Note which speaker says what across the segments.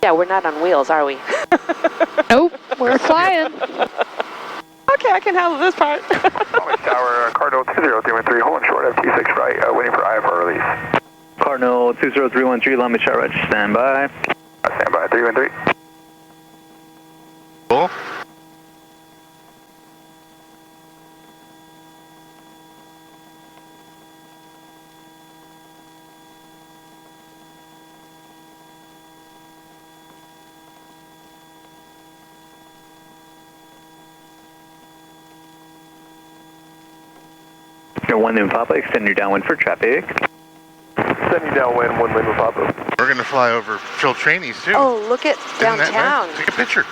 Speaker 1: Yeah, we're not on wheels, are we?
Speaker 2: Nope, we're flying.
Speaker 1: Okay, I can handle this part.
Speaker 3: Tower, Cardinal 20313, holding short FT6 right, waiting for IFR release.
Speaker 4: Cardinal 20313, Long Beach Rich, stand by.
Speaker 3: Stand by, 313.
Speaker 5: Cool.
Speaker 4: Your 1 Lima Papa, extend your downwind for traffic.
Speaker 3: Sending downwind, 1 Lima Papa.
Speaker 5: We're going to fly over Phil Trainees too.
Speaker 1: Oh, look at
Speaker 5: Isn't that
Speaker 1: downtown.
Speaker 5: nice? Take a picture.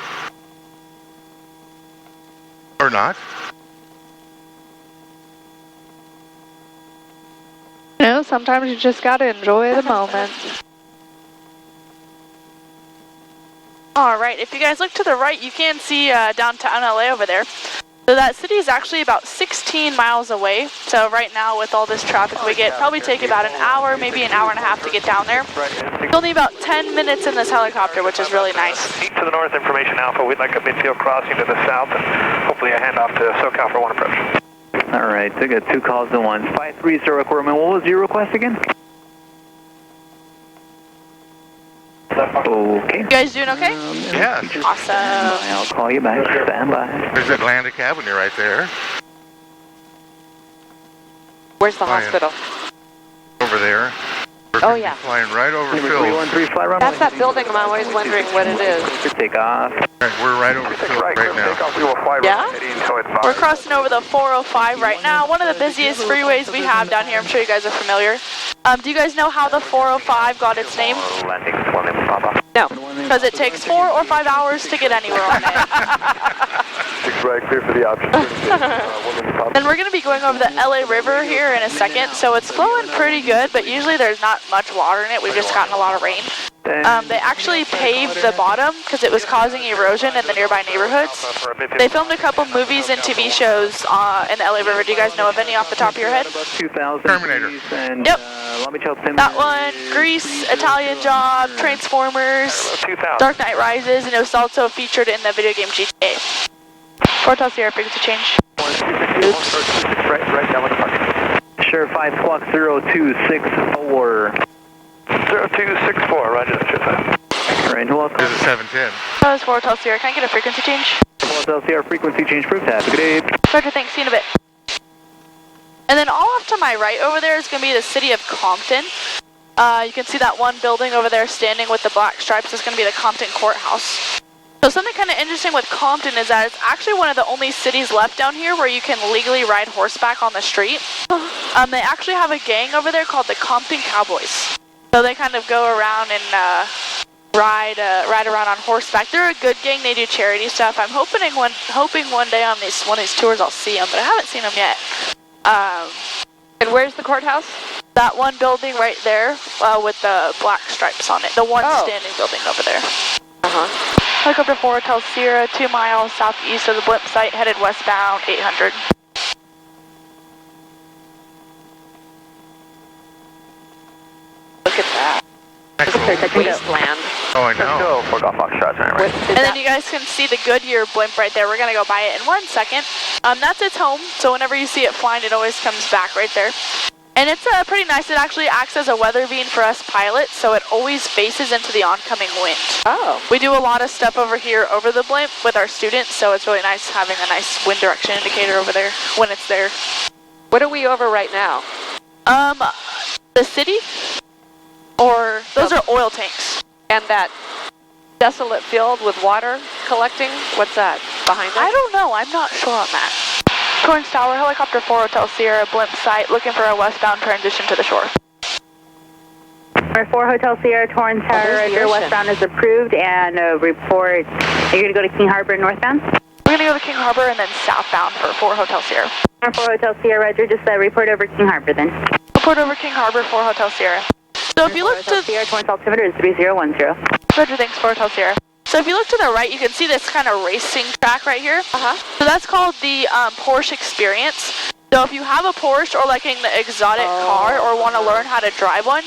Speaker 5: Or not.
Speaker 2: You know, sometimes you just gotta enjoy the moment.
Speaker 6: All right, if you guys look to the right, you can see downtown LA over there. So that city is actually about 16 miles away. So right now with all this traffic we get, probably take about an hour, maybe an hour and a half to get down there. It's only about 10 minutes in this helicopter, which is really nice.
Speaker 3: To the north, information Alpha, we'd like a midfield crossing to the south and hopefully a handoff to SOCAL for 1 approach.
Speaker 4: All right, so got 2 calls to 1. 530 requirement, what was your request again? Okay.
Speaker 6: You guys doing okay?
Speaker 5: Yeah.
Speaker 6: Awesome.
Speaker 4: I'll call you back, stand by.
Speaker 5: There's Atlantic Avenue right there.
Speaker 1: Where's the hospital?
Speaker 5: Over there. We're
Speaker 1: Oh,
Speaker 5: gonna be
Speaker 1: yeah.
Speaker 5: flying right over Phil.
Speaker 4: 313, fly runway.
Speaker 1: That's that building. I'm always wondering what it is.
Speaker 4: Take off.
Speaker 5: Right, we're right over Phil right now.
Speaker 3: We will fly
Speaker 1: Yeah?
Speaker 6: We're crossing over the 405 right now, one of the busiest freeways we have down here. I'm sure you guys are familiar. Do you guys know how the 405 got its name?
Speaker 3: Landing 1 Lima Papa.
Speaker 1: No.
Speaker 6: Because it takes 4 or 5 hours to get anywhere on it.
Speaker 3: 6 right, clear for the option. 1 Lima Papa.
Speaker 6: And we're going to be going over the LA River here in a second, so it's flowing pretty good, but usually there's not much water in it. We've just gotten a lot of rain. They actually paved the bottom because it was causing erosion in the nearby neighborhoods. They filmed a couple movies and TV shows in the LA River. Do you guys know of any off the top of your head?
Speaker 4: 2000.
Speaker 5: Terminator.
Speaker 4: And,
Speaker 6: Yep.
Speaker 4: Long Beach Health Sim.
Speaker 6: That one, Grease, Italian Job, Transformers,
Speaker 3: 2000.
Speaker 6: Dark Knight Rises, and it was also featured in the video game GTA. Hotel Sierra frequency change.
Speaker 3: Oops. Right down with the parking.
Speaker 4: Sure, 5 o'clock, 0264.
Speaker 3: 0264, roger that,
Speaker 4: Range, welcome.
Speaker 5: This is 710.
Speaker 6: That was for Hotel Sierra. Can I get a frequency change?
Speaker 4: Hotel Sierra frequency change proof. Have a good day.
Speaker 6: Roger, thanks. See you in a bit. And then all off to my right over there is going to be the city of Compton. You can see that one building over there standing with the black stripes is going to be the Compton Courthouse. So something kind of interesting with Compton is that it's actually one of the only cities left down here where you can legally ride horseback on the street. They actually have a gang over there called the Compton Cowboys. So they kind of go around and ride around on horseback. They're a good gang. They do charity stuff. I'm hoping one day on one of these tours I'll see them, but I haven't seen them yet.
Speaker 1: And where's the courthouse?
Speaker 6: That one building right there with the black stripes on it. The one standing building over there.
Speaker 1: Uh-huh.
Speaker 6: Helicopter 4 Hotel Sierra, 2 miles southeast of the blimp site, headed westbound 800.
Speaker 1: Look at that. Wasteland.
Speaker 5: Oh, I know.
Speaker 3: Go for Golf Foxtrot, right?
Speaker 6: And then you guys can see the Goodyear blimp right there. We're going to go by it in 1 second. That's its home, so whenever you see it flying, it always comes back right there. And it's pretty nice. It actually acts as a weather vane for us pilots, so it always faces into the oncoming wind.
Speaker 1: Oh.
Speaker 6: We do a lot of stuff over here over the blimp with our students, so it's really nice having a nice wind direction indicator over there when it's there.
Speaker 1: What are we over right now?
Speaker 6: The city? Or those are oil tanks.
Speaker 1: And that desolate field with water collecting, what's that, behind us?
Speaker 6: I don't know. I'm not sure on that. Torrance Tower, Helicopter 4 Hotel Sierra, blimp site, looking for a westbound transition to the shore.
Speaker 7: Number 4 Hotel Sierra, Torrance Tower, your westbound is approved, and report, you're going to go to King Harbor northbound?
Speaker 6: We're going to go to King Harbor and then southbound for 4 Hotel Sierra.
Speaker 7: Number 4 Hotel Sierra, Roger, just report over King Harbor then.
Speaker 6: Report over King Harbor, 4 Hotel Sierra. So if you look to...
Speaker 7: Sierra, Torrance altimeter is 3010.
Speaker 6: Roger, thanks, 4 Hotel Sierra. So if you look to the right, you can see this kind of racing track right here. So that's called the Porsche Experience. So if you have a Porsche or like an exotic car or want to learn how to drive one,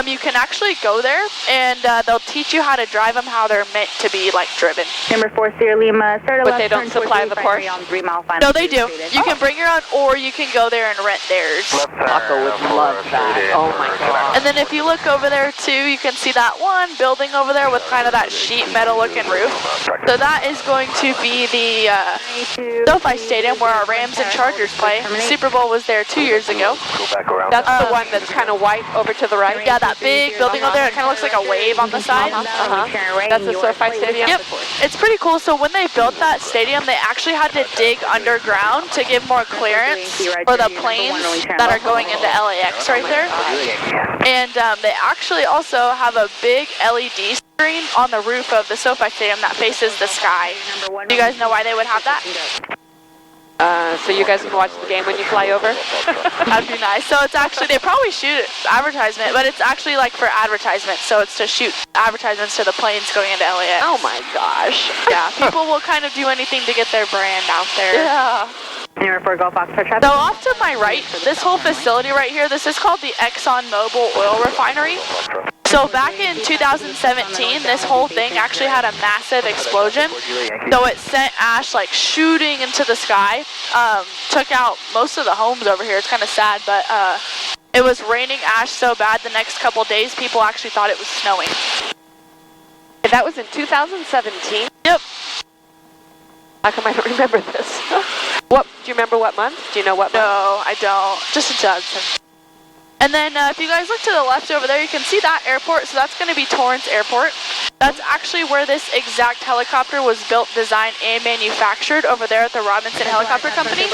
Speaker 6: you can actually go there and they'll teach you how to drive them how they're meant to be like driven.
Speaker 7: Number 4, Sierra Lima, start
Speaker 1: But they don't supply the Porsche?
Speaker 7: on 3 mile final.
Speaker 6: No, they do. You can bring your own or you can go there and rent theirs.
Speaker 1: Taco would love that. Oh my god.
Speaker 6: And then if you look over there too, you can see that one building over there with kind of that sheet metal looking roof. So that is going to be the SoFi Stadium where our Rams and Chargers play. Super Bowl was there 2 years ago.
Speaker 1: That's the one that's kind of white over to the right?
Speaker 6: Yeah, that big building over there. It kind of looks like a wave on the side.
Speaker 1: That's the SoFi Stadium?
Speaker 6: Yep. It's pretty cool. So when they built that stadium, they actually had to dig underground to give more clearance for the planes that are going into LAX right there. And they actually also have a big LED screen on the roof of the SoFi Stadium that faces the sky. Do you guys know why they would have that?
Speaker 1: So you guys can watch the game when you fly over?
Speaker 6: That'd be nice. So it's actually, they probably shoot advertisement, but it's actually like for advertisement. So it's to shoot advertisements to the planes going into LAX.
Speaker 1: Oh my gosh.
Speaker 6: Yeah, people will kind of do anything to get their brand out there.
Speaker 1: Yeah.
Speaker 7: Number 4, Golf Foxtrot traffic.
Speaker 6: So off to my right, this whole facility right here, this is called the ExxonMobil Oil Refinery. So back in 2017, this whole thing actually had a massive explosion. So it sent ash like shooting into the sky, took out most of the homes over here. It's kind of sad, but it was raining ash so bad the next couple days, people actually thought it was snowing.
Speaker 1: That was in 2017?
Speaker 6: Yep.
Speaker 1: How come I don't remember this? What, do you remember what month? Do you know what month?
Speaker 6: No, I don't. Just a Judson. And then if you guys look to the left over there, you can see that airport. So that's going to be Torrance Airport. That's actually where this exact helicopter was built, designed, and manufactured over there at the Robinson Helicopter Company.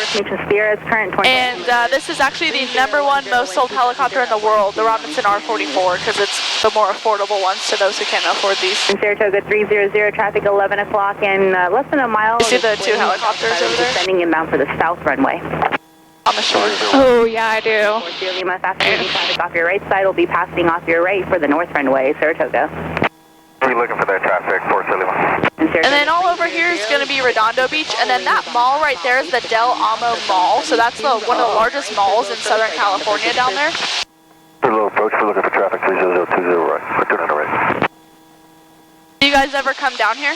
Speaker 6: And this is actually the #1 most sold helicopter in the world, the Robinson R44, because it's the more affordable ones to those who can't afford these.
Speaker 7: In Saratoga 300, traffic 11 o'clock and less than a mile.
Speaker 6: You see the 2 helicopters over there?
Speaker 7: Descending inbound for the south runway.
Speaker 6: On the shore.
Speaker 2: Oh, yeah, I do.
Speaker 7: Sierra Lima, fast moving traffic off your right side will be passing off your right for the north runway, Saratoga.
Speaker 3: We're looking for that traffic for Sierra Lima.
Speaker 6: And then all over here is going to be Redondo Beach, and then that mall right there is the Del Amo Mall. So that's one of the largest malls in Southern California down there.
Speaker 3: Low approach, we're looking for traffic 3020 right. We're turning right.
Speaker 6: Do you guys ever come down here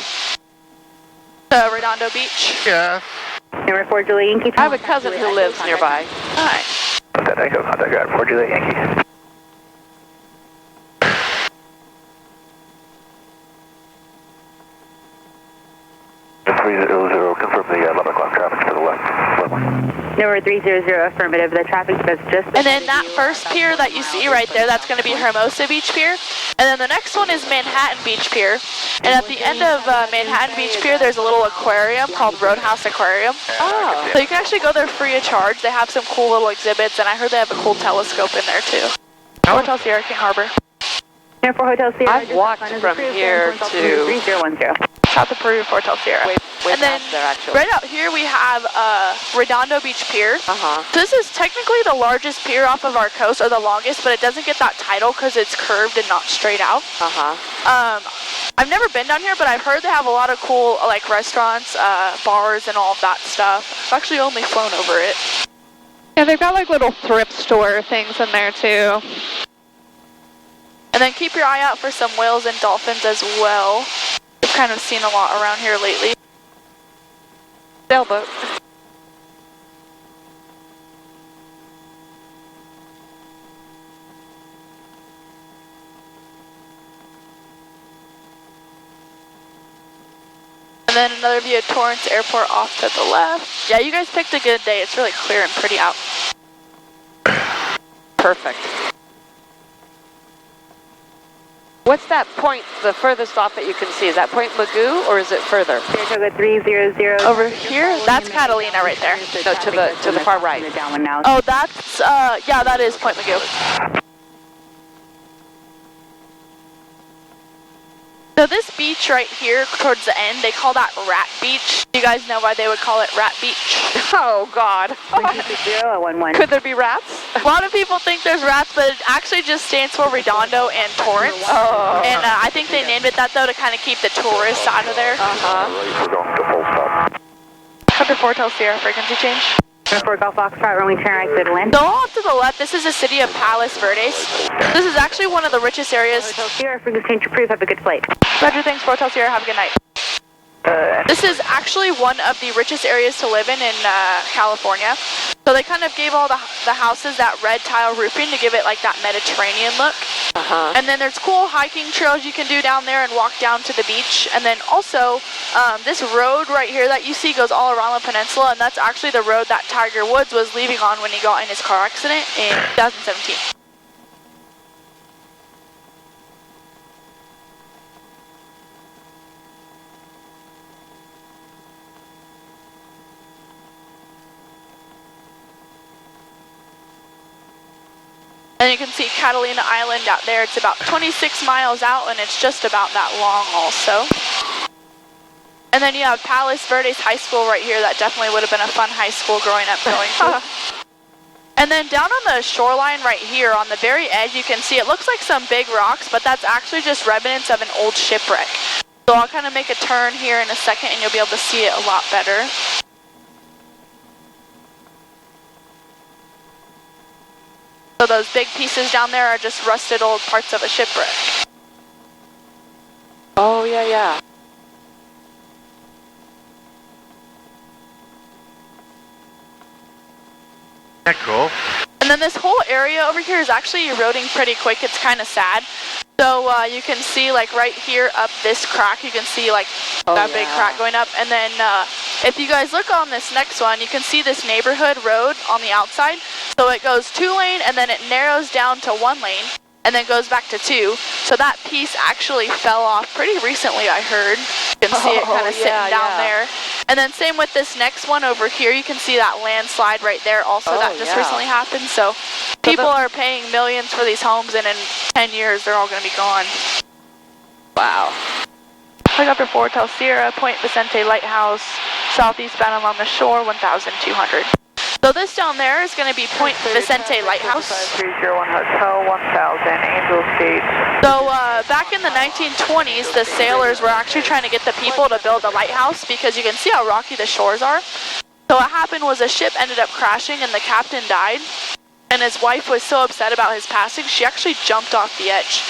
Speaker 6: to Redondo Beach?
Speaker 5: Yeah.
Speaker 7: Number 4, Julie Yankee.
Speaker 1: I have a cousin who lives nearby.
Speaker 6: Nice.
Speaker 3: That Echo contact guy, 4 Juliet Yankee. Confirm the 11 o'clock traffic to the left.
Speaker 7: Number 300, affirmative. The traffic is just.
Speaker 6: And then that first pier that you see right there, that's going to be Hermosa Beach Pier. And then the next one is Manhattan Beach Pier. And at the end of Manhattan Beach Pier, there's a little aquarium called Roadhouse Aquarium.
Speaker 1: Oh.
Speaker 6: So you can actually go there free of charge. They have some cool little exhibits, and I heard they have a cool telescope in there too. Hotel Sierra, King Harbor.
Speaker 7: Number 4, Hotel Sierra.
Speaker 1: I've walked from here to
Speaker 7: 3010.
Speaker 6: South of Peru, Hotel Sierra.
Speaker 1: way
Speaker 6: And then
Speaker 1: past there, actually.
Speaker 6: right out here we have Redondo Beach Pier.
Speaker 1: Uh-huh.
Speaker 6: So this is technically the largest pier off of our coast, or the longest, but it doesn't get that title because it's curved and not straight out.
Speaker 1: Uh-huh.
Speaker 6: I've never been down here, but I've heard they have a lot of cool like restaurants, bars, and all of that stuff. I've actually only flown over it.
Speaker 2: Yeah, they've got like little thrift store things in there too.
Speaker 6: And then keep your eye out for some whales and dolphins as well. We've kind of seen a lot around here lately.
Speaker 1: Sailboat.
Speaker 6: And then another view of Torrance Airport off to the left. Yeah, you guys picked a good day. It's really clear and pretty out.
Speaker 1: Perfect. What's that point, the furthest off that you can see? Is that Point Magoo, or is it further?
Speaker 7: Saratoga 300.
Speaker 6: Over here, that's Catalina right there.
Speaker 1: No, to the far right.
Speaker 6: Oh, that's, yeah, that is Point Magoo. So this beach right here towards the end, they call that Rat Beach. Do you guys know why they would call it Rat Beach?
Speaker 1: Oh, God.
Speaker 7: 011.
Speaker 1: Could there be rats?
Speaker 6: A lot of people think there's rats, but it actually just stands for Redondo and Torrance.
Speaker 1: Oh.
Speaker 6: And I think they named it that, though, to kind of keep the tourists out of there.
Speaker 1: Uh-huh.
Speaker 3: We're going to full stop.
Speaker 6: Hunter 4 Hotel Sierra, frequency change.
Speaker 7: For Golf Foxtrot, rolling turn right, clear to land.
Speaker 6: So off to the left, this is the city of Palos Verdes. This is actually one of the richest areas.
Speaker 7: Hotel Sierra, frequency change approved. Have a good flight.
Speaker 6: Roger, thanks for Hotel Sierra. Have a good night. This is actually one of the richest areas to live in California. So they kind of gave all the houses that red tile roofing to give it like that Mediterranean look. And then there's cool hiking trails you can do down there and walk down to the beach. And then also this road right here that you see goes all around the peninsula, and that's actually the road that Tiger Woods was leaving on when he got in his car accident in 2017. And you can see Catalina Island out there. It's about 26 miles out, and it's just about that long also. And then you have Palos Verdes High School right here. That definitely would have been a fun high school growing up going to. And then down on the shoreline right here, on the very edge, you can see it looks like some big rocks, but that's actually just remnants of an old shipwreck. So I'll kind of make a turn here in a second, and you'll be able to see it a lot better. So those big pieces down there are just rusted old parts of a shipwreck.
Speaker 1: Oh, yeah, yeah.
Speaker 5: That's cool.
Speaker 6: And then this whole area over here is actually eroding pretty quick. It's kind of sad. So you can see like right here up this crack, you can see like that big crack going up. And then if you guys look on this next one, you can see this neighborhood road on the outside. So it goes 2-lane and then it narrows down to 1 lane and then goes back to 2. So that piece actually fell off pretty recently, I heard. You can see it kind of sitting down there. And then same with this next one over here. You can see that landslide right there also that just recently happened. So people are paying millions for these homes, and in 10 years they're all going to be gone.
Speaker 1: Wow.
Speaker 6: Helicopter 4, Hotel Sierra, Point Vicente Lighthouse, southeastbound along the shore, 1,200. So this down there is going to be Point Vicente Lighthouse.
Speaker 2: 301 Hotel 1000, Angels Gate.
Speaker 6: So back in the 1920s, the sailors were actually trying to get the people to build a lighthouse because you can see how rocky the shores are. So what happened was a ship ended up crashing and the captain died. And his wife was so upset about his passing, she actually jumped off the edge.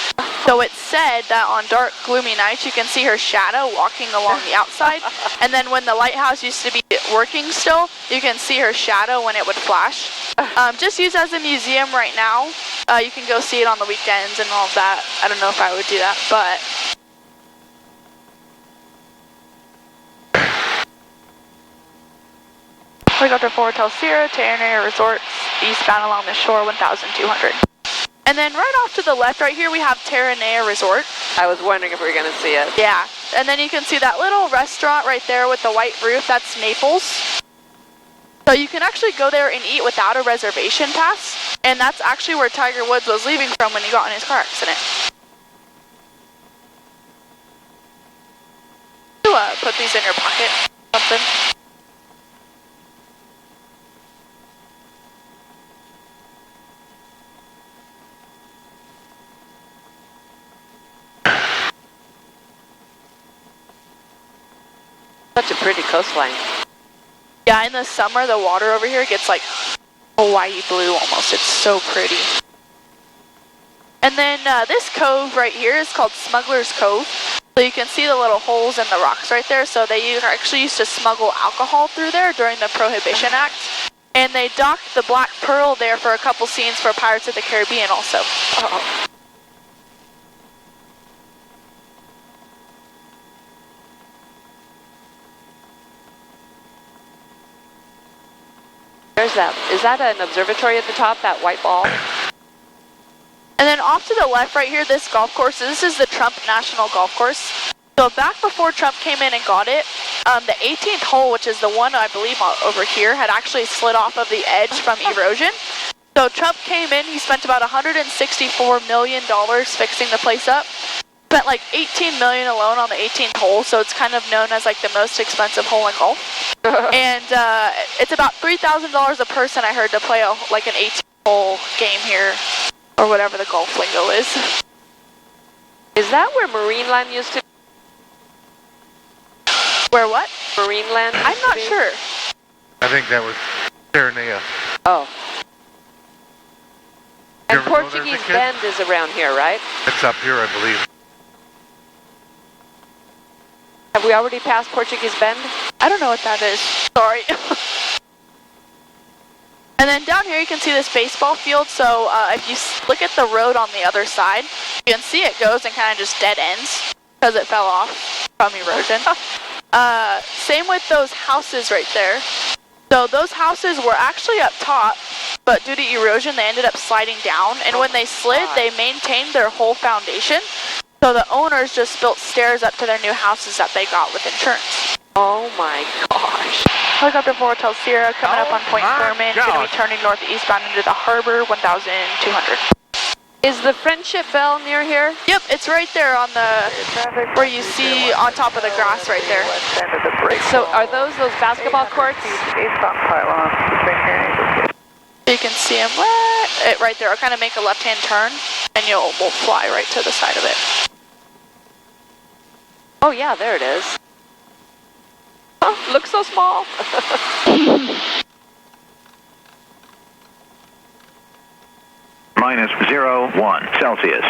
Speaker 6: So it's said that on dark, gloomy nights, you can see her shadow walking along the outside. And then when the lighthouse used to be working still, you can see her shadow when it would flash. Just used as a museum right now. You can go see it on the weekends and all of that. I don't know if I would do that, but... Helicopter 4, Hotel Sierra, Terranea Resorts, eastbound along the shore, 1,200. And then right off to the left right here, we have Terranea Resort.
Speaker 1: I was wondering if we were going to see it.
Speaker 6: Yeah, and then you can see that little restaurant right there with the white roof, that's Naples. So you can actually go there and eat without a reservation pass, and that's actually where Tiger Woods was leaving from when he got in his car accident. Put these in your pocket, something.
Speaker 1: Such a pretty coastline.
Speaker 6: Yeah, in the summer, the water over here gets like Hawaii blue almost. It's so pretty. And then this cove right here is called Smuggler's Cove. So you can see the little holes in the rocks right there. So they actually used to smuggle alcohol through there during the Prohibition Act. And they docked the Black Pearl there for a couple scenes for Pirates of the Caribbean also.
Speaker 1: There's that. Is that an observatory at the top, that white ball?
Speaker 6: And then off to the left right here, this golf course, this is the Trump National Golf Course. So back before Trump came in and got it, the 18th hole, which is the one I believe over here, had actually slid off of the edge from erosion. So Trump came in, he spent about $164 million fixing the place up. Spent like $18 million alone on the 18th hole, so it's kind of known as like the most expensive hole in golf. And it's about $3,000 a person, I heard, to play like an 18-hole game here, or whatever the golf lingo is.
Speaker 1: Is that where Marineland used to be?
Speaker 6: Where what?
Speaker 1: Marineland?
Speaker 6: I'm not sure.
Speaker 5: I think that was Serenea.
Speaker 1: Oh.
Speaker 5: You
Speaker 1: And
Speaker 5: ever go there as a
Speaker 1: Portuguese
Speaker 5: kid?
Speaker 1: Bend is around here, right?
Speaker 5: It's up here, I believe.
Speaker 1: Have we already passed Portuguese Bend?
Speaker 6: I don't know what that is. Sorry. And then down here you can see this baseball field. So if you look at the road on the other side, you can see it goes and kind of just dead ends because it fell off from erosion. Same with those houses right there. So those houses were actually up top, but due to erosion, they ended up sliding down. And when they slid, they maintained their whole foundation. So the owners just built stairs up to their new houses that they got with insurance.
Speaker 1: Oh my gosh.
Speaker 6: Helicopter 4 Hotel Sierra coming up on Point Thurman, going to be turning northeastbound into the harbor, 1,200.
Speaker 1: Is the Friendship Bell near here?
Speaker 6: Yep, it's right there on the, where you see on top of the grass right there.
Speaker 1: So are those basketball courts?
Speaker 6: You can see them right there. I'll kind of make a left-hand turn, and we'll fly right to the side of it.
Speaker 1: Oh yeah, there it is. Oh, looks so small.
Speaker 8: -01 Celsius.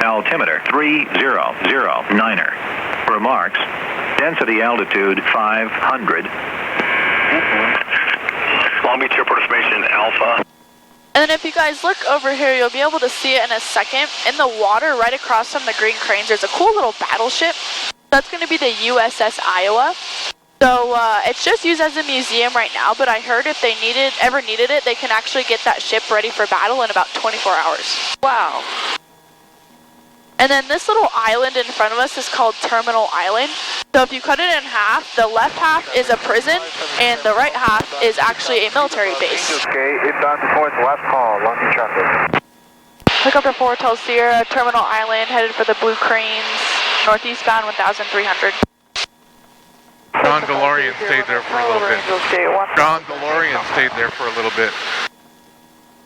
Speaker 8: Altimeter 3009er. Remarks. Density altitude 500. Long Beach Airport Information Alpha.
Speaker 6: And then if you guys look over here, you'll be able to see it in a second. In the water right across from the green cranes, there's a cool little battleship. That's going to be the USS Iowa. So it's just used as a museum right now, but I heard if they ever needed it, they can actually get that ship ready for battle in about 24 hours.
Speaker 1: Wow.
Speaker 6: And then this little island in front of us is called Terminal Island. So if you cut it in half, the left half is a prison, and the right half is actually a military base.
Speaker 3: Inbound towards last call, Long Beach traffic.
Speaker 6: Helicopter 4 Hotel Sierra, Terminal Island, headed for the Blue Cranes, northeastbound 1,300.
Speaker 5: John DeLorean stayed there for a little bit. John DeLorean stayed there for a little bit.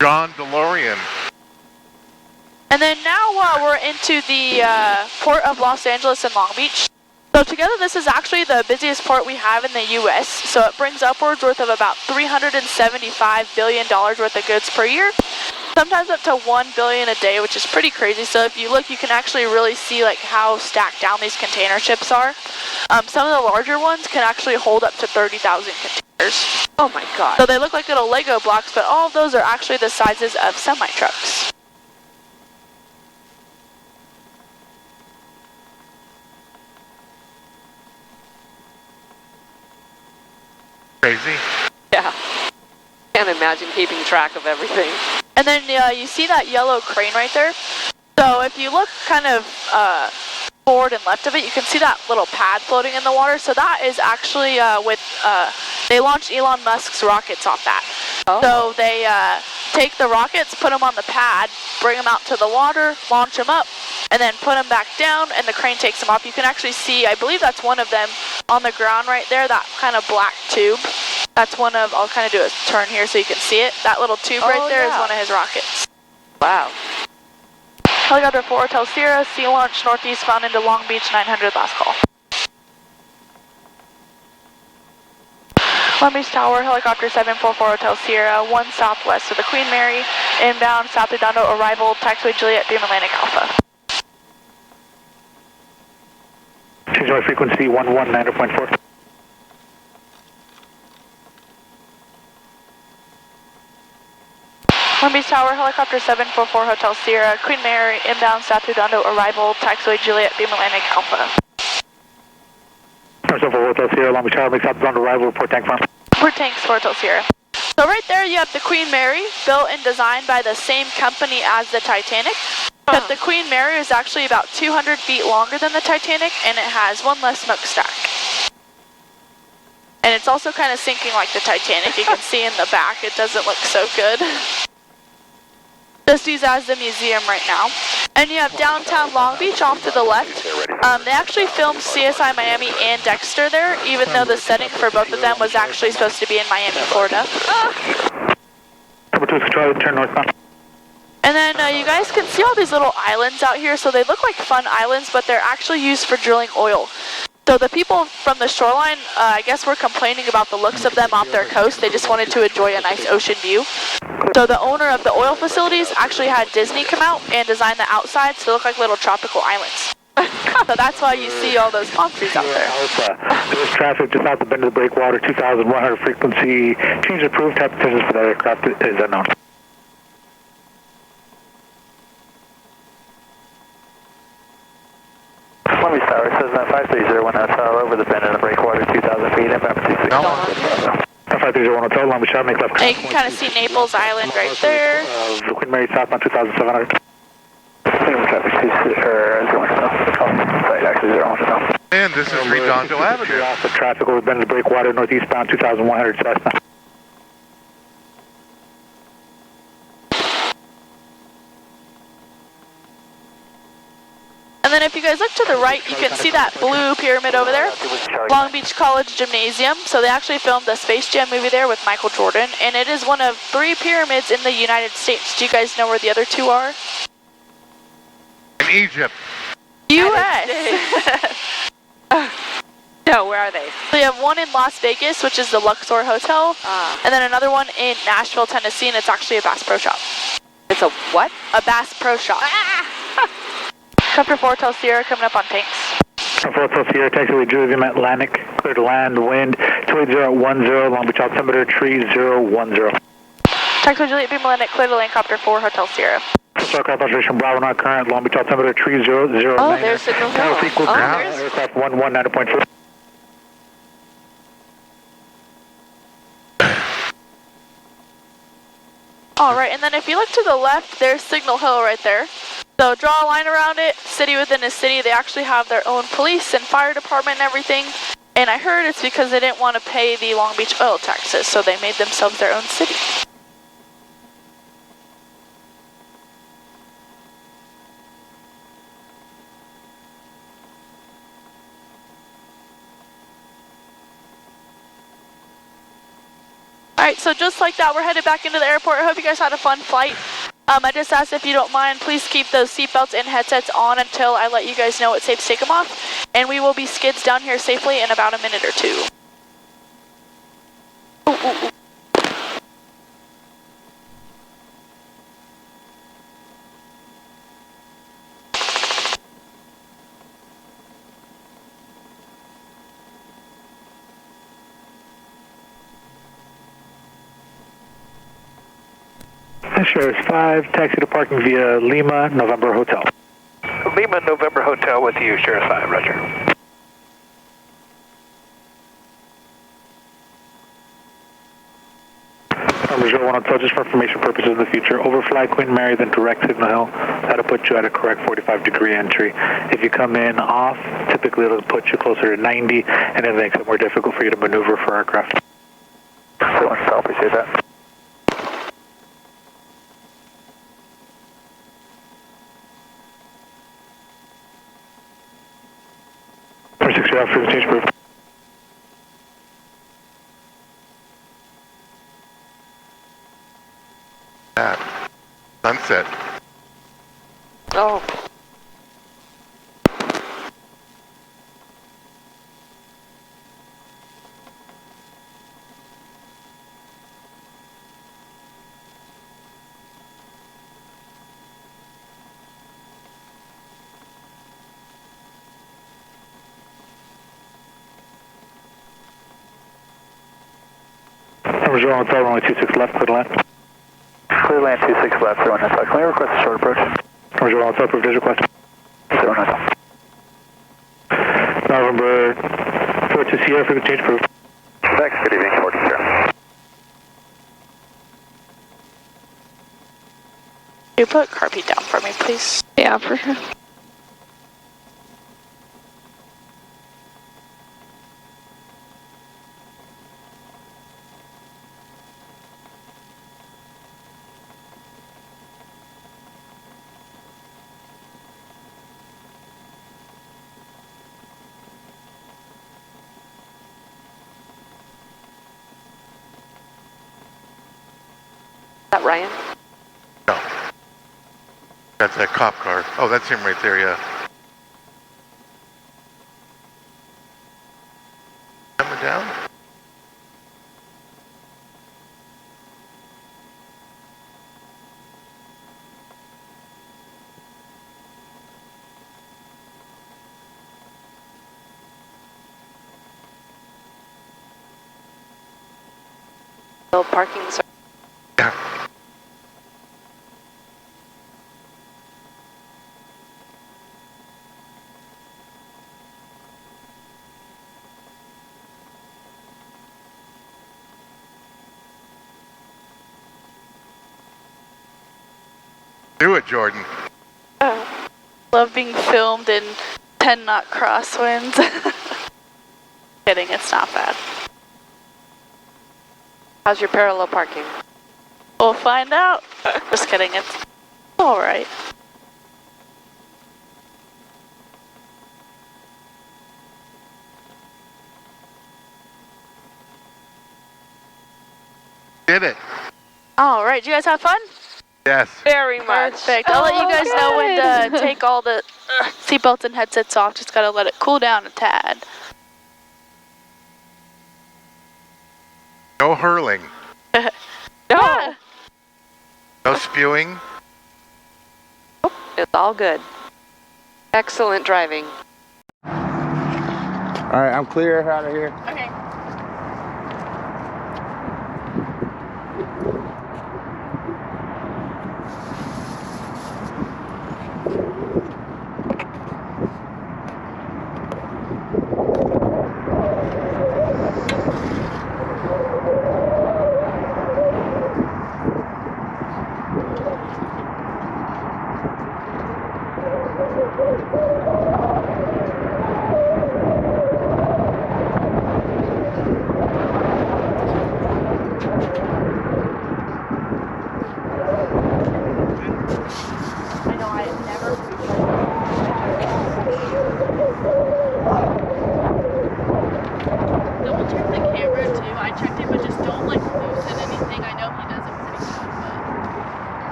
Speaker 5: John DeLorean.
Speaker 6: And then now we're into the port of Los Angeles and Long Beach. So together this is actually the busiest port we have in the U.S. So it brings upwards worth of about $375 billion worth of goods per year. Sometimes up to $1 billion a day, which is pretty crazy. So if you look, you can actually really see like how stacked down these container ships are. Some of the larger ones can actually hold up to 30,000 containers.
Speaker 1: Oh my god.
Speaker 6: So they look like little Lego blocks, but all of those are actually the sizes of semi-trucks.
Speaker 5: Crazy.
Speaker 1: Yeah. Can't imagine keeping track of everything.
Speaker 6: And then you see that yellow crane right there? So if you look kind of forward and left of it, you can see that little pad floating in the water. So that is actually they launched Elon Musk's rockets off that.
Speaker 1: Oh.
Speaker 6: So they take the rockets, put them on the pad, bring them out to the water, launch them up, and then put them back down, and the crane takes them off. You can actually see, I believe that's one of them on the ground right there, that kind of black tube. That's one of, I'll kind of do a turn here so you can see it. That little tube right there is one of his rockets.
Speaker 1: Wow.
Speaker 6: Helicopter 4 Hotel Sierra, sea launch northeastbound into Long Beach, 900 last call. Long Beach Tower, Helicopter 744 Hotel Sierra, 1 southwest of the Queen Mary, inbound South Redondo arrival, taxiway Juliet, Beam Atlantic Alpha.
Speaker 3: Change my frequency 119.4.
Speaker 6: Long Beach Tower, Helicopter 744 Hotel Sierra, Queen Mary, inbound South Redondo arrival, taxiway Juliet, Beam Atlantic Alpha.
Speaker 3: 744 Hotel Sierra, Long Beach Tower, makes South Redondo arrival, report tank farm.
Speaker 6: Port tanks for Hotel Sierra. So right there you have the Queen Mary, built and designed by the same company as the Titanic. But the Queen Mary is actually about 200 feet longer than the Titanic, and it has one less smokestack. And it's also kind of sinking like the Titanic. You can see in the back, it doesn't look so good. Just used as the museum right now. And you have downtown Long Beach off to the left. They actually filmed CSI Miami and Dexter there, even though the setting for both of them was actually supposed to be in Miami, Florida.
Speaker 3: Number 2 is control, turn northbound.
Speaker 6: And then you guys can see all these little islands out here. So they look like fun islands, but they're actually used for drilling oil. So the people from the shoreline, I guess, were complaining about the looks of them off their coast. They just wanted to enjoy a nice ocean view. So the owner of the oil facilities actually had Disney come out and design the outside to look like little tropical islands. So that's why you see all those palm trees out there.
Speaker 3: There's traffic just out the bend of the breakwater, 2,100 frequency. Change approved. Type positions for that aircraft is unknown. Let me start. It says 5301 hotel over the bend of the breakwater, 2,000 feet, inbound 26. 5301 hotel, Long Beach, make left.
Speaker 6: And you can kind of see Naples Island right there.
Speaker 3: The Queen Mary southbound 2,700. Traffic actually 0.
Speaker 5: And this is Redondo Avenue.
Speaker 3: Off the traffic over the bend of the breakwater, northeastbound 2,100 southbound.
Speaker 6: And then if you guys look to the right, you can see that blue pyramid over there. Long Beach College Gymnasium. So they actually filmed the Space Jam movie there with Michael Jordan. And it is one of 3 pyramids in the United States. Do you guys know where the other 2 are?
Speaker 5: In Egypt.
Speaker 6: U.S.
Speaker 1: No, where are they?
Speaker 6: We have one in Las Vegas, which is the Luxor Hotel. And then another one in Nashville, Tennessee, and it's actually a Bass Pro Shop.
Speaker 1: It's a what?
Speaker 6: A Bass Pro Shop. Chapter 4 Hotel Sierra coming up on tanks.
Speaker 3: 4 Hotel Sierra, taxi with Julia Beam Atlantic, clear to land, wind 28010, Long Beach altimeter 3010.
Speaker 6: Taxi with Juliet Beam Atlantic, clear to land, Copter 4 Hotel Sierra.
Speaker 3: Aircraft observation Bravo not current, Long Beach altimeter 3009.
Speaker 1: Oh, there's signal hill.
Speaker 3: Aircraft 119.4.
Speaker 6: Alright, and then if you look to the left, there's Signal Hill right there. So draw a line around it, city within a city. They actually have their own police and fire department and everything. And I heard it's because they didn't want to pay the Long Beach oil taxes, so they made themselves their own city. Alright, so just like that, we're headed back into the airport. I hope you guys had a fun flight. I just asked if you don't mind, please keep those seatbelts and headsets on until I let you guys know it's safe to take them off. And we will be skids down here safely in about a minute or 2. Ooh, ooh, ooh.
Speaker 3: Sure, it's 5, taxi to parking via Lima, November Hotel.
Speaker 9: Lima, November Hotel with you, Sheriff 5, roger.
Speaker 3: Number 01 Hotel, just for information purposes in the future, overfly Queen Mary, then direct Signal Hill. That'll put you at a correct 45-degree entry. If you come in off, typically it'll put you closer to 90, and it makes it more difficult for you to maneuver for aircraft. So much, I appreciate that. 6 frequency approved.
Speaker 5: Sunset.
Speaker 1: Oh.
Speaker 3: Number 0 Hotel, runway 26 left, clear to land.
Speaker 9: Clear land 26 left, 0 Hotel. Can we request a short approach?
Speaker 3: Number 0 Hotel, approved visual request.
Speaker 9: 0 Hotel.
Speaker 3: November 4 to Sierra, frequency change approved.
Speaker 9: Thanks, good evening, 4 to Sierra.
Speaker 6: You put Carpy down for me, please.
Speaker 2: Yeah, for sure.
Speaker 1: Is that Ryan?
Speaker 5: No. That's that cop car. Oh, that's him right there, yeah.
Speaker 1: No parking.
Speaker 5: Yeah. Do it, Jordan.
Speaker 6: Love being filmed in 10-knot crosswinds. Kidding, it's not bad.
Speaker 1: How's your parallel parking?
Speaker 6: We'll find out. Just kidding, it's alright.
Speaker 5: Did it.
Speaker 6: Alright, you guys have fun?
Speaker 5: Yes.
Speaker 1: Very much.
Speaker 6: Perfect. I'll let you guys know when to take all the seatbelts and headsets off. Just gotta let it cool down a tad.
Speaker 5: No hurling.
Speaker 1: No.
Speaker 6: Yeah.
Speaker 5: No spewing.
Speaker 1: It's all good. Excellent driving.
Speaker 10: All right, I'm clear out of here.
Speaker 6: Okay.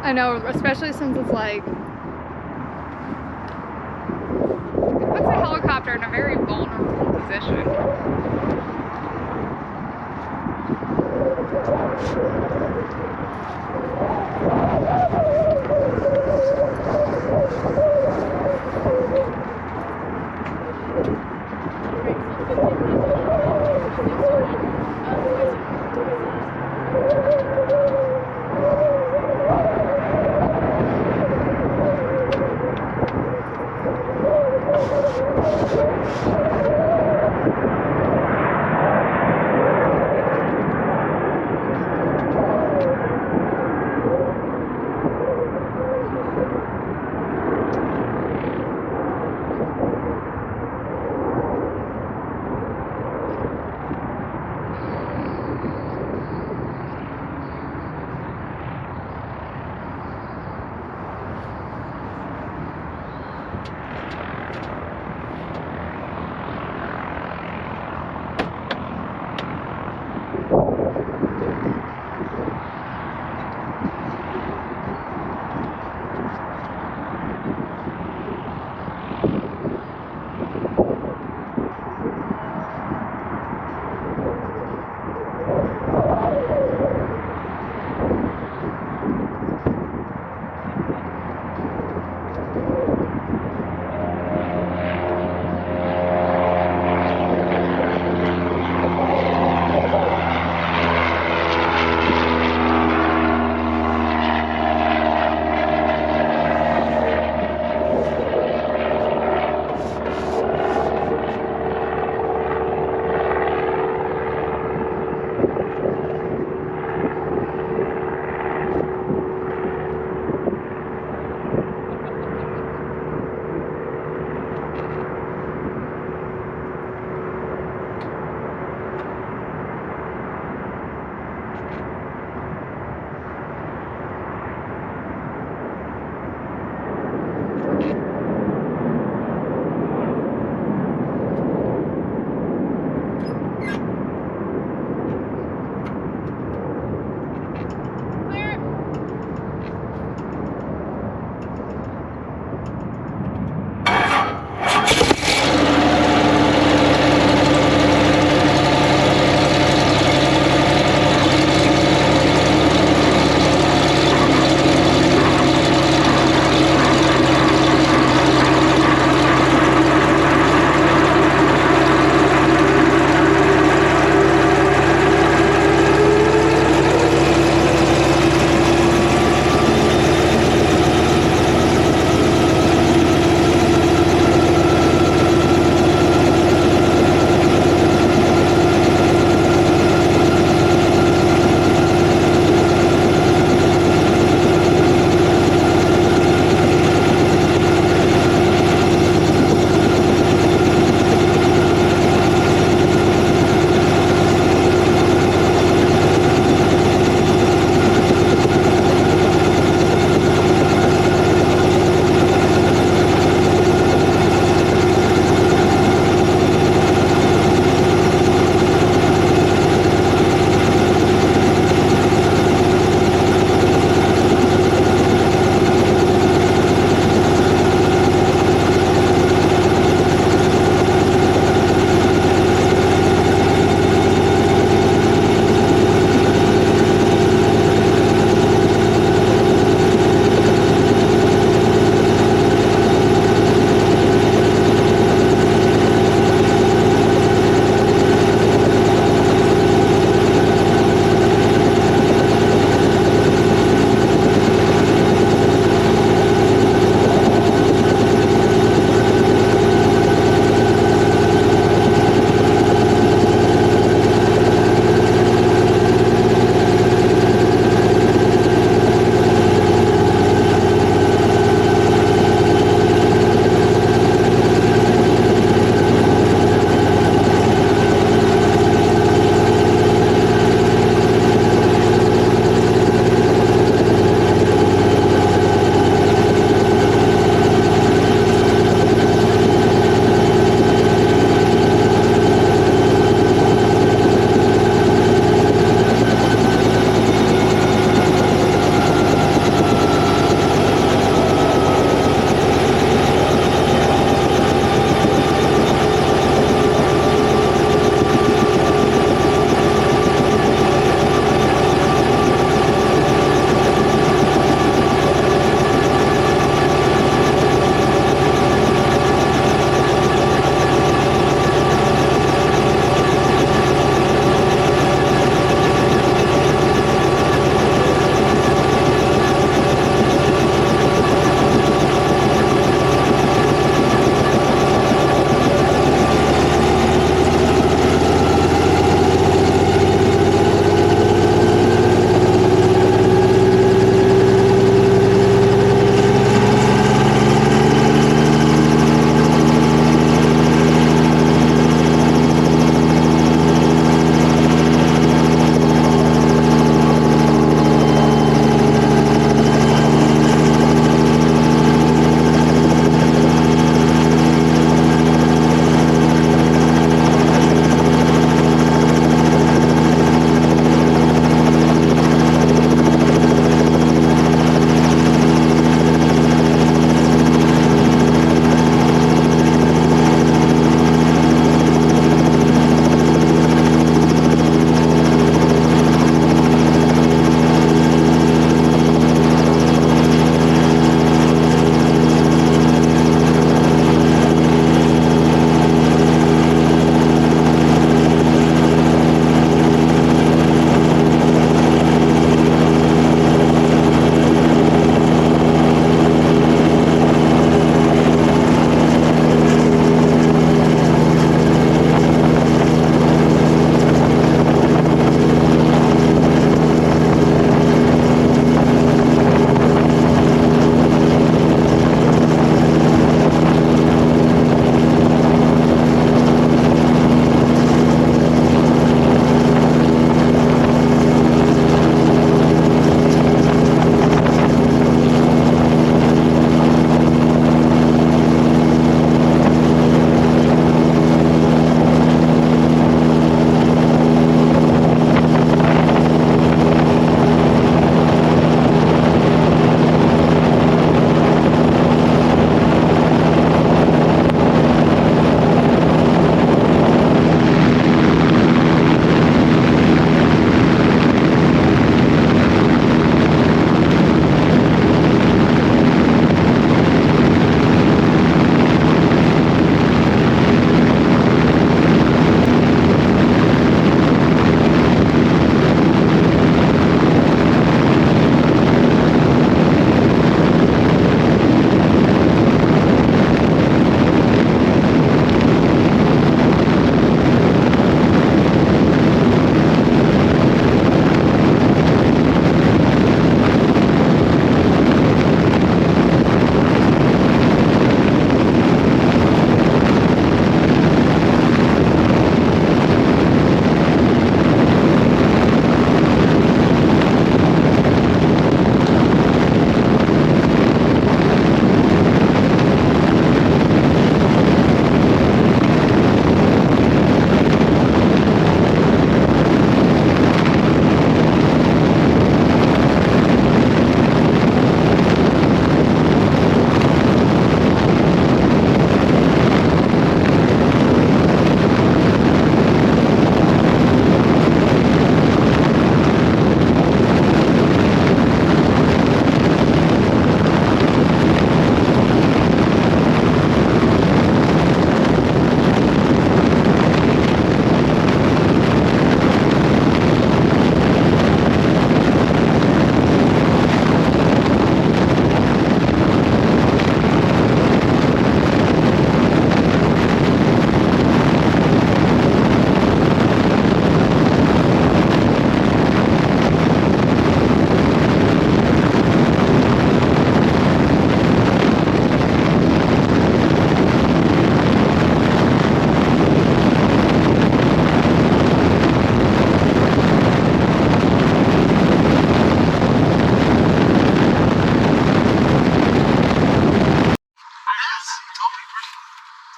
Speaker 2: I know, especially since it's like, it puts a helicopter in a very vulnerable position.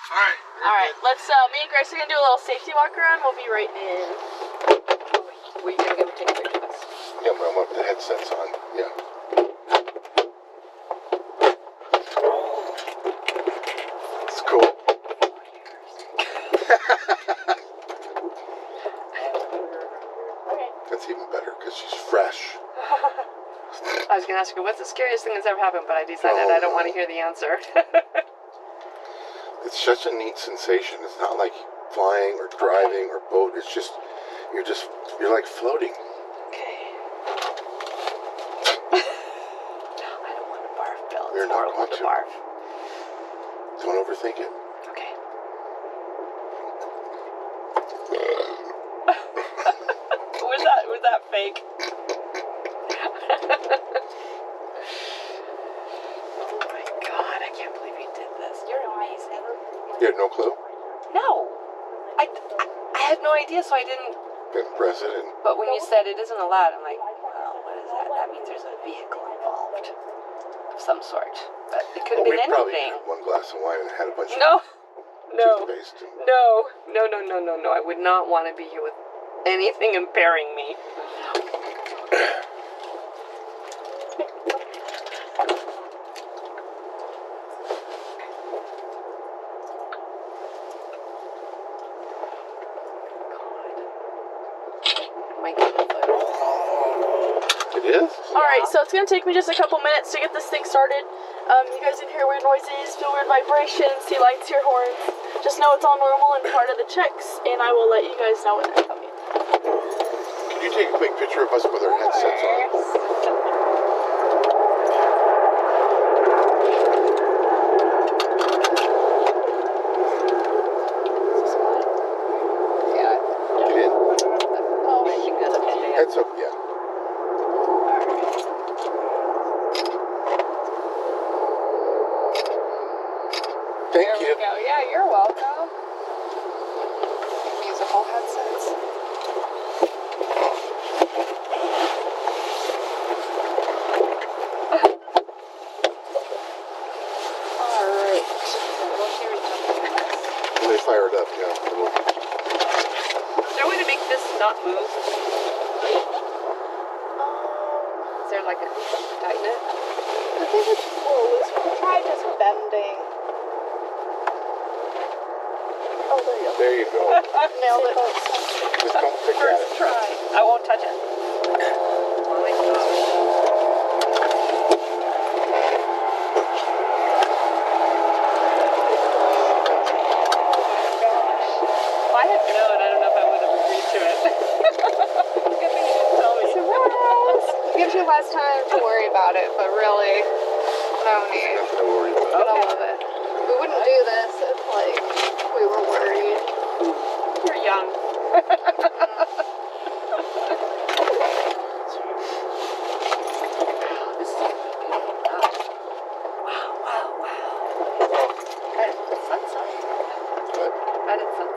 Speaker 11: Alright.
Speaker 6: Alright, let's, me and Grace are gonna do a little safety walk around. We'll be right in.
Speaker 1: Were you gonna go take a picture of us?
Speaker 11: Yeah, but I want the headsets on. Yeah. It's cool. That's even better because she's fresh.
Speaker 1: I was gonna ask you, what's the scariest thing that's ever happened, but I decided I don't want to hear the answer.
Speaker 11: It's such a neat sensation. It's not like flying or driving or boat. It's just, you're like floating.
Speaker 1: Okay. I don't want to barf, Bill.
Speaker 11: You're
Speaker 1: It's
Speaker 11: not
Speaker 1: horrible
Speaker 11: going
Speaker 1: to
Speaker 11: to.
Speaker 1: barf.
Speaker 11: Don't overthink it.
Speaker 1: Okay. Was that fake? Oh my god, I can't believe you did this. You're amazing.
Speaker 11: You had no clue?
Speaker 1: No. I had no idea, so I didn't.
Speaker 11: Didn't press it and...
Speaker 1: But when you said it isn't allowed, I'm like, well, what is that? That means there's a vehicle involved of some sort. But it could have
Speaker 11: Well,
Speaker 1: been
Speaker 11: we probably
Speaker 1: anything.
Speaker 11: had one glass of wine and had a bunch of toothpaste. And...
Speaker 1: No. I would not want to be here with anything impairing me.
Speaker 11: It is?
Speaker 6: Alright, so it's gonna take me just a couple minutes to get this thing started. You guys can hear weird noises, feel weird vibrations, see lights, hear horns. Just know it's all normal and part of the checks, and I will let you guys know when they're coming.
Speaker 11: Can you take a quick picture of us with our headsets on? Heads up, yeah. Thank you.
Speaker 2: Go. Yeah, you're welcome. Musical headsets.
Speaker 1: Alright.
Speaker 11: When they fire it up, yeah.
Speaker 1: Is there a way to make this not move? Is there like a tighten it?
Speaker 2: I think it's just a little loose. We can try just bending. Oh, there you go.
Speaker 11: There you go.
Speaker 2: Nailed it.
Speaker 11: Just don't pick at
Speaker 1: First
Speaker 11: it.
Speaker 1: try. I won't touch it. Oh my gosh. If I had known, I don't know if I would have agreed to it. Good thing you didn't tell me.
Speaker 2: Surprise! Gives you less time to worry about it, but really, no need.
Speaker 11: Nothing to worry about.
Speaker 2: All of it. We wouldn't do this if, like, we were worried.
Speaker 1: You're young. This is a beautiful night. Wow. Right at sunset.
Speaker 11: What?
Speaker 1: Right at sunset.